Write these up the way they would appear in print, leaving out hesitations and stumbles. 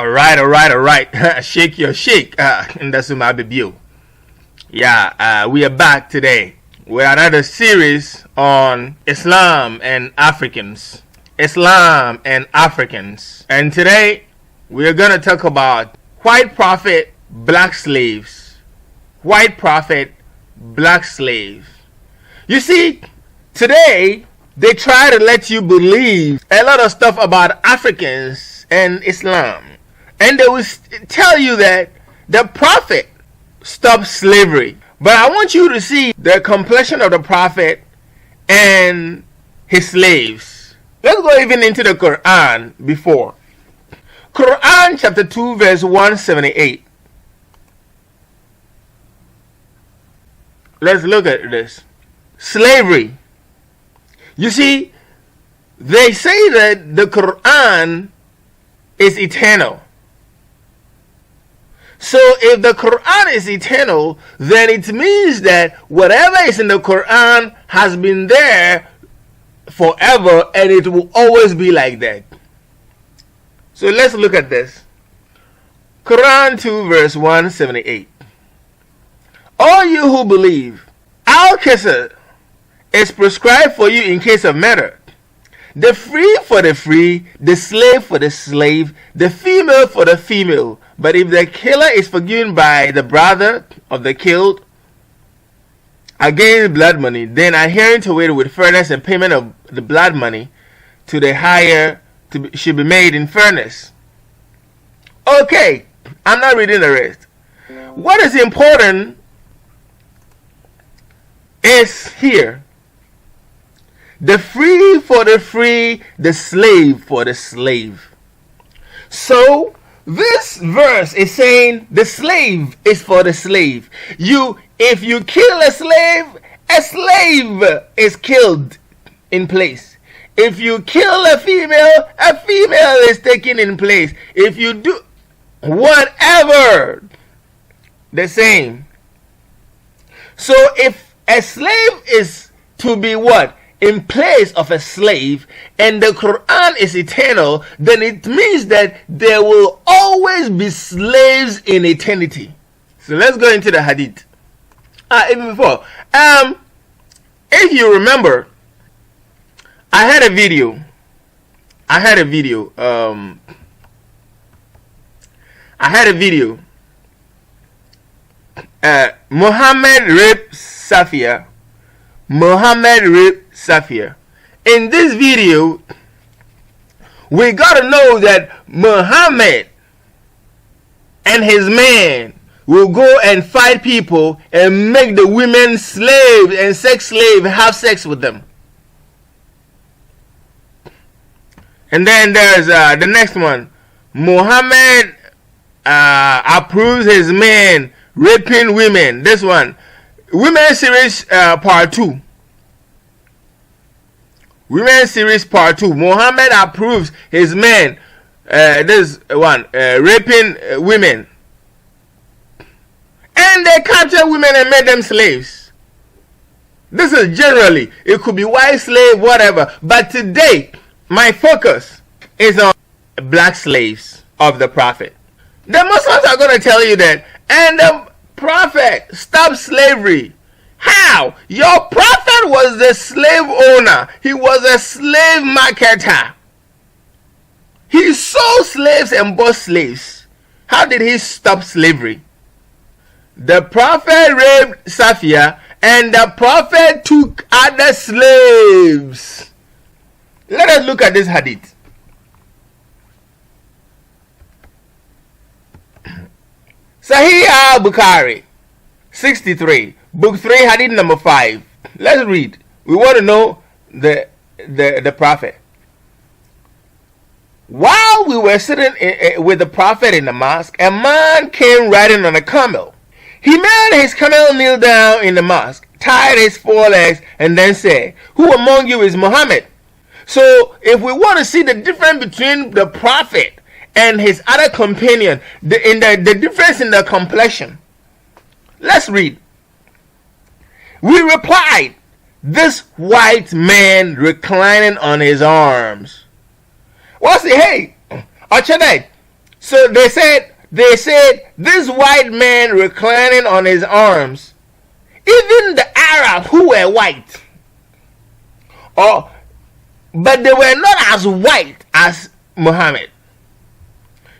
All right. Shake your shake. And that's my baby. Yeah, we are back today with another series on Islam and Africans. And today we are going to talk about white prophet, black slaves. White prophet, black slaves. You see, today they try to let you believe a lot of stuff about Africans and Islam. And they will tell you that the prophet stopped slavery. But I want you to see the complexion of the prophet and his slaves. Let's go even into the Quran before. Quran chapter 2 verse 178. Let's look at this. Slavery. You see, they say that the Quran is eternal. So if the Quran is eternal, then it means that whatever is in the Quran has been there forever and it will always be like that. So let's look at this. Quran 2 verse 178. All you who believe, al-Qisas is prescribed for you in case of murder. The free for the free, the slave for the slave, the female for the female. But if the killer is forgiven by the brother of the killed against blood money, then adhering to it with fairness and payment of the blood money to the higher should be made in fairness. Okay, I'm not reading the rest. What is important is here. The free for the free, the slave for the slave. So, this verse is saying the slave is for the slave. If you kill a slave is killed in place. If you kill a female is taken in place. If you do whatever, the same. So if a slave is to be what? In place of a slave, and the Quran is eternal, then it means that there will always be slaves in eternity. So let's go into the Hadith. Even before, if you remember, I had a video. Muhammad raped Safia. In this video, we gotta know that Muhammad and his men will go and fight people and make the women slaves and sex slaves, have sex with them. And then there's the next one. Muhammad approves his men raping women. This one, Women's Series Part 2. Women's Series Part 2. Muhammad approves his men. This one, raping women. And they capture women and made them slaves. This is generally, it could be white slave, whatever. But today, my focus is on black slaves of the Prophet. The Muslims are going to tell you that, and the Prophet stopped slavery. How? Your prophet was the slave owner. He was a slave marketer. He sold slaves and bought slaves. How did he stop slavery? The prophet raped Safia and the prophet took other slaves. Let us look at this hadith. Sahih al-Bukhari 63. Book 3, hadith number 5. Let's read. We want to know the prophet. While we were sitting with the prophet in the mosque, a man came riding on a camel. He made his camel kneel down in the mosque, tied his forelegs, and then said, "Who among you is Muhammad?" So, if we want to see the difference between the prophet and his other companion, the difference in the complexion, let's read. We replied, "This white man reclining on his arms." What's it? Hey, Achadai. So they said this white man reclining on his arms, even the Arabs who were white, but they were not as white as Muhammad.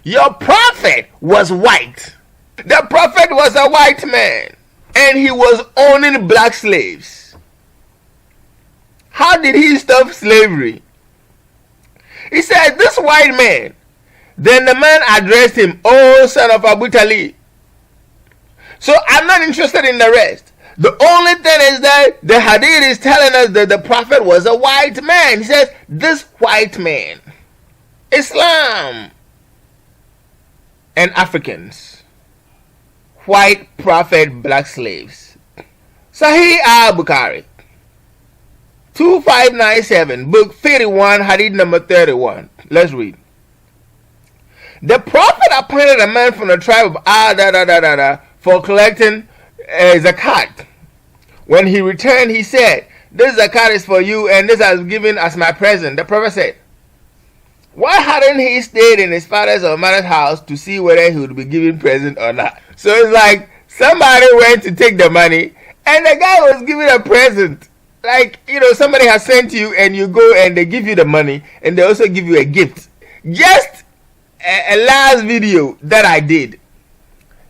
Your prophet was white. The prophet was a white man, and he was owning black slaves. How did he stop slavery? He said, this white man. Then the man addressed him, "Oh, son of Abdul Muttalib." So I'm not interested in the rest. The only thing is that the Hadith is telling us that the prophet was a white man. He says, this white man, Islam and Africans, white prophet, black slaves. Sahih al-Bukhari 2597, book 31, Hadith number 31. Let's read. The prophet appointed a man from the tribe of for collecting Zakat. When he returned, he said, "This Zakat is for you, and this I was given as my present." The prophet said, why hadn't he stayed in his father's or mother's house to see whether he would be given present or not? So it's like somebody went to take the money, and the guy was given a present. Like, somebody has sent you, and you go and they give you the money, and they also give you a gift. Just a last video that I did.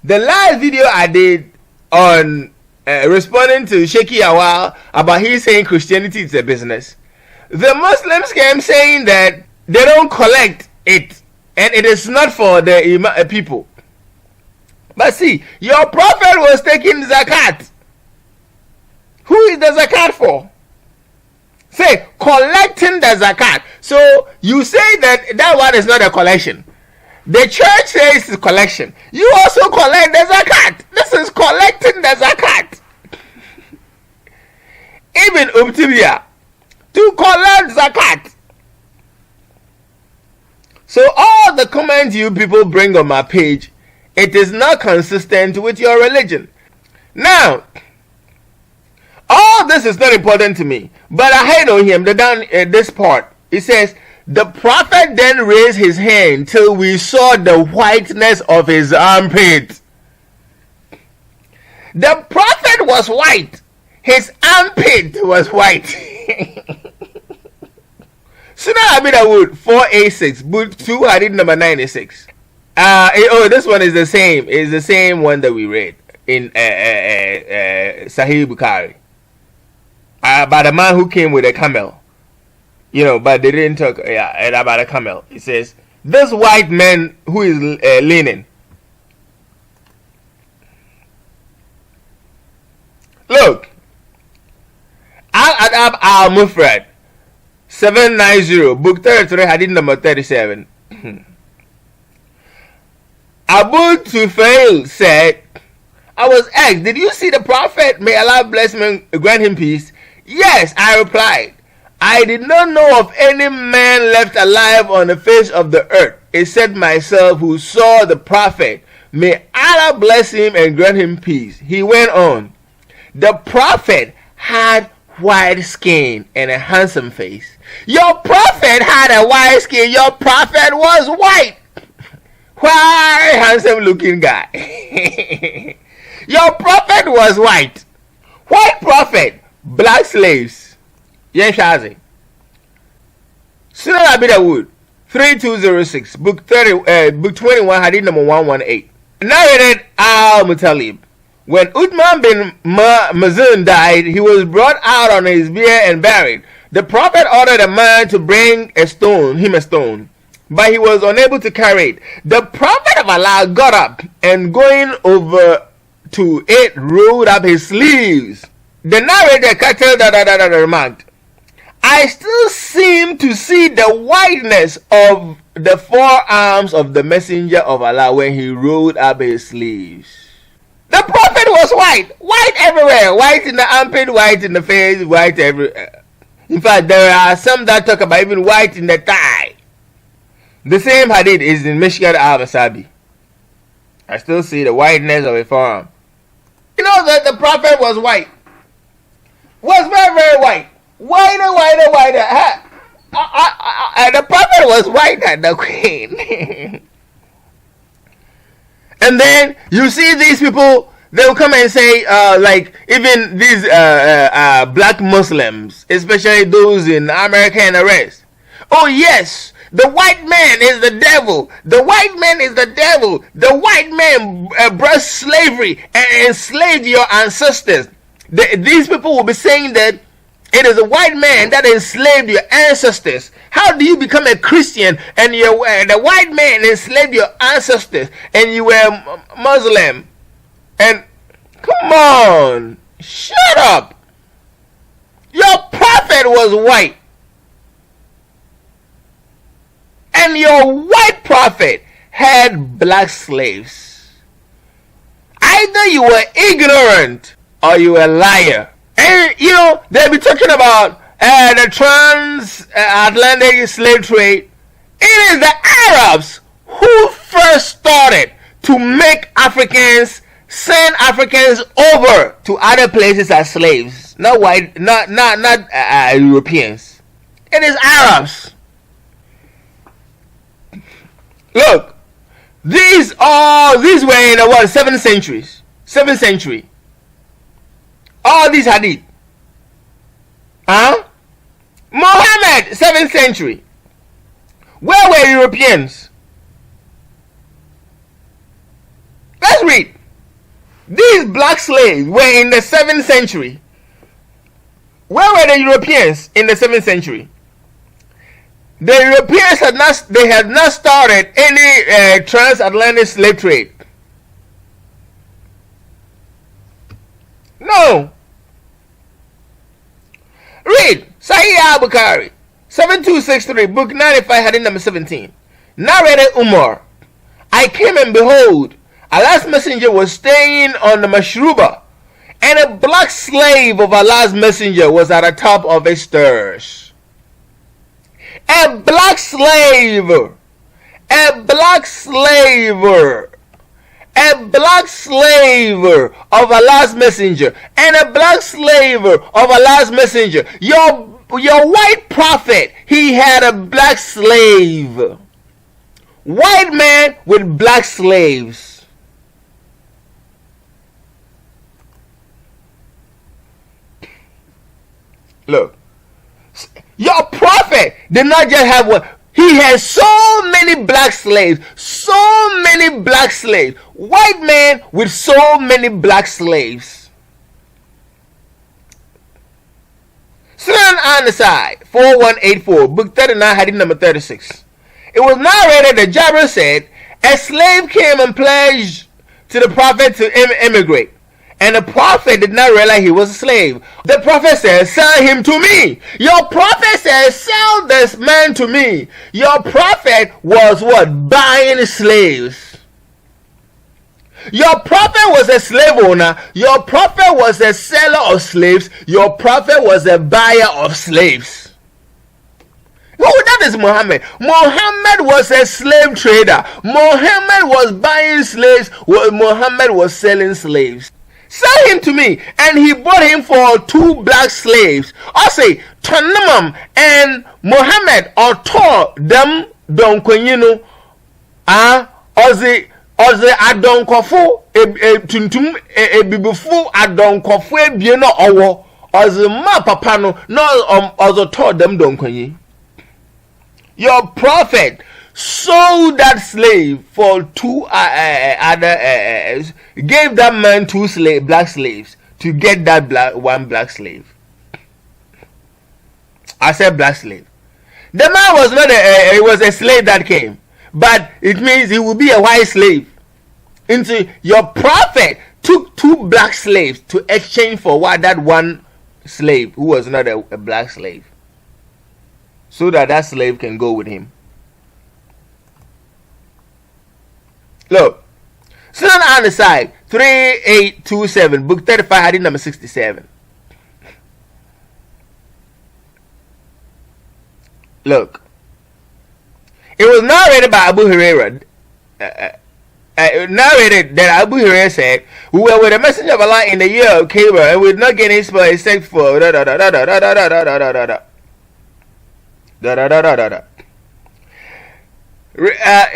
The last video I did on responding to Sheikh Awal about he saying Christianity is a business. The Muslims came saying that they don't collect it, and it is not for the people. But see, your prophet was taking zakat. Who is the zakat for? Say, collecting the zakat. So you say that one is not a collection. The church says it's collection. You also collect the zakat. This is collecting the zakat. Even Ubtibia, to collect zakat. So all the comments you people bring on my page, it is not consistent with your religion. Now, all this is not important to me, but I hate on him. This part, it says, the prophet then raised his hand till we saw the whiteness of his armpit. The prophet was white. His armpit was white. Sunnah Abi Dawud 486, book 2, hadith number 96. This one is the same. It's the same one that we read in Sahih Bukhari. About a man who came with a camel. But they didn't talk about a camel. It says, this white man who is leaning. Look. Al-Adab al-Mufrad 790, book 33, hadith number 37. Abu Tufail said, I was asked, did you see the prophet? May Allah bless him and grant him peace. Yes, I replied. I did not know of any man left alive on the face of the earth, except myself, who saw the prophet. May Allah bless him and grant him peace. He went on. The prophet had white skin and a handsome face. Your prophet had a white skin. Your prophet was white. White, handsome looking guy. Your prophet was white. White prophet, black slaves. Yes, Shazi. Sunnah Abi Dawud 3206, book 21, hadith number 118. Narrated Al-Muttalib. When Umar bin Al died, he was brought out on his bier and buried. The prophet ordered a man to bring him a stone, but he was unable to carry it. The prophet of Allah got up and going over to it, rolled up his sleeves. The narrator remarked, I still seem to see the whiteness of the forearms of the messenger of Allah when he rolled up his sleeves. The prophet was white. White everywhere. White in the armpit, white in the face, white everywhere. In fact, there are some that talk about even white in the thigh. The same hadith is in Mishkat al-Wasabi. I still see the whiteness of a forearm. You know that the prophet was white. Was very, very white. Whiter. The prophet was whiter than the queen. And then you see these people, they will come and say, like even these black Muslims, especially those in America and the rest. Oh yes, the white man is the devil. The white man is the devil. The white man brought slavery and enslaved your ancestors. These people will be saying that it is a white man that enslaved your ancestors. How do you become a Christian and the white man enslaved your ancestors and you were Muslim? And come on, shut up. Your prophet was white. And your white prophet had black slaves. Either you were ignorant or you were a liar. And you know, they'll be talking about the transatlantic slave trade. It is the Arabs who first started to make Africans, send Africans over to other places as slaves. Not white, not Europeans. It is Arabs. Look, these were in the what, 7th century. 7th century. All these hadith. Muhammad, 7th century. Where were Europeans? Let's read. These black slaves were in the 7th century. Where were the Europeans in the 7th century? The Europeans had not started any transatlantic slave trade. No. Read Sahih al-Bukhari 7263, book 95, hadith number 17. Narrated Umar. I came and behold, Allah's messenger was staying on the Mashroba, and a black slave of Allah's messenger was at the top of his stairs. A black slave of Allah's messenger, and a black slave of Allah's messenger. Your white prophet, he had a black slave. White man with black slaves. Look, your prophet did not just have one. He had so many black slaves. So many black slaves. White man with so many black slaves. Sunan An-Nasai 4184, book 39, hadith number 36. It was narrated that Jabir said, a slave came and pledged to the prophet to immigrate. And the prophet did not realize he was a slave. The prophet said, sell him to me. Your prophet said, sell this man to me. Your prophet was what? Buying slaves. Your prophet was a slave owner. Your prophet was a seller of slaves. Your prophet was a buyer of slaves. Oh, that is Muhammad. Muhammad was a slave trader. Muhammad was buying slaves. Muhammad was selling slaves. Sell him to me. And he bought him for 2 black slaves. I say, Tanamam and Muhammad or taught them donkonyino. Oze adonkofo tuntum bibufu adonkofo ebieno owo. Oze ma papa no oze taught them donkonyi. Your prophet sold that slave for 2 other gave that man 2 black slaves to get that one black slave. I said black slave. The man was not it was a slave that came, but it means he will be a white slave. Into your prophet took 2 black slaves to exchange for that one slave who was not a black slave, so that slave can go with him. Look, Sunan An-Nasai 3827, book 35, hadith number 67. Look, it was narrated by Abu Hurairah. Narrated that Abu Hurairah said, we were with the messenger of Allah in the year of Khaybar, and we did not get any spell except for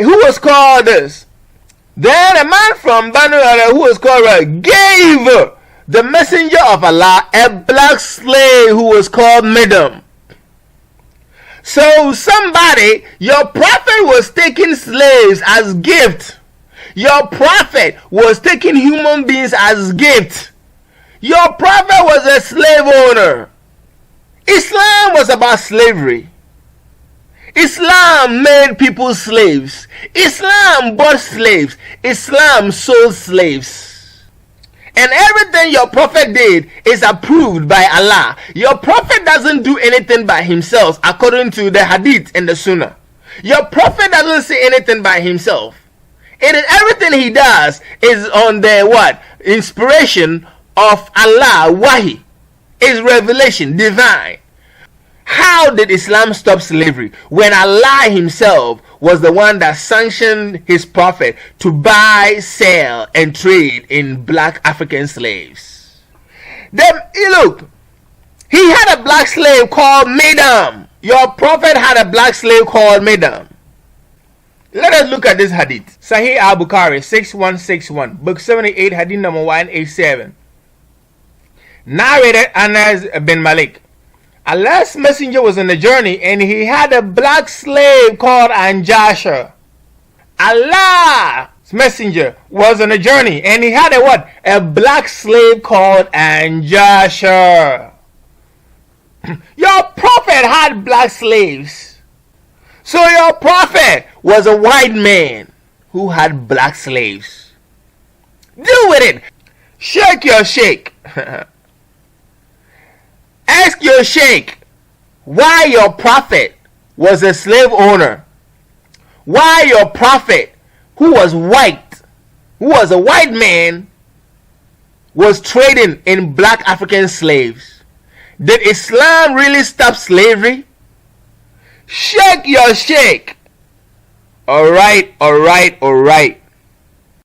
who was called this? Then a man from Bani Sa, who was called gave the messenger of Allah a black slave who was called Midam. So somebody, your prophet was taking slaves as gift. Your prophet was taking human beings as gift. Your prophet was a slave owner. Islam was about slavery. Islam made people slaves. Islam bought slaves. Islam sold slaves. And everything your prophet did is approved by Allah. Your prophet doesn't do anything by himself according to the Hadith and the Sunnah. Your prophet doesn't say anything by himself. It is everything he does is on the what? Inspiration of Allah, wahi. Is revelation, divine. How did Islam stop slavery? When Allah himself was the one that sanctioned his prophet to buy, sell, and trade in black African slaves. Then, look, he had a black slave called Midam. Your prophet had a black slave called Midam. Let us look at this hadith. Sahih al-Bukhari 6161, book 78, hadith number 187. Narrated Umar bin Malik. Allah's messenger was on a journey and he had a black slave called Anjasha. Allah's messenger was on a journey and he had a what? A black slave called Anjasha. Your prophet had black slaves. So your prophet was a white man who had black slaves. Deal with it. Shake your shake. Ask your sheikh why your prophet was a slave owner. Why your prophet, who was white, who was a white man, was trading in black African slaves. Did Islam really stop slavery? Shake your sheikh. Alright.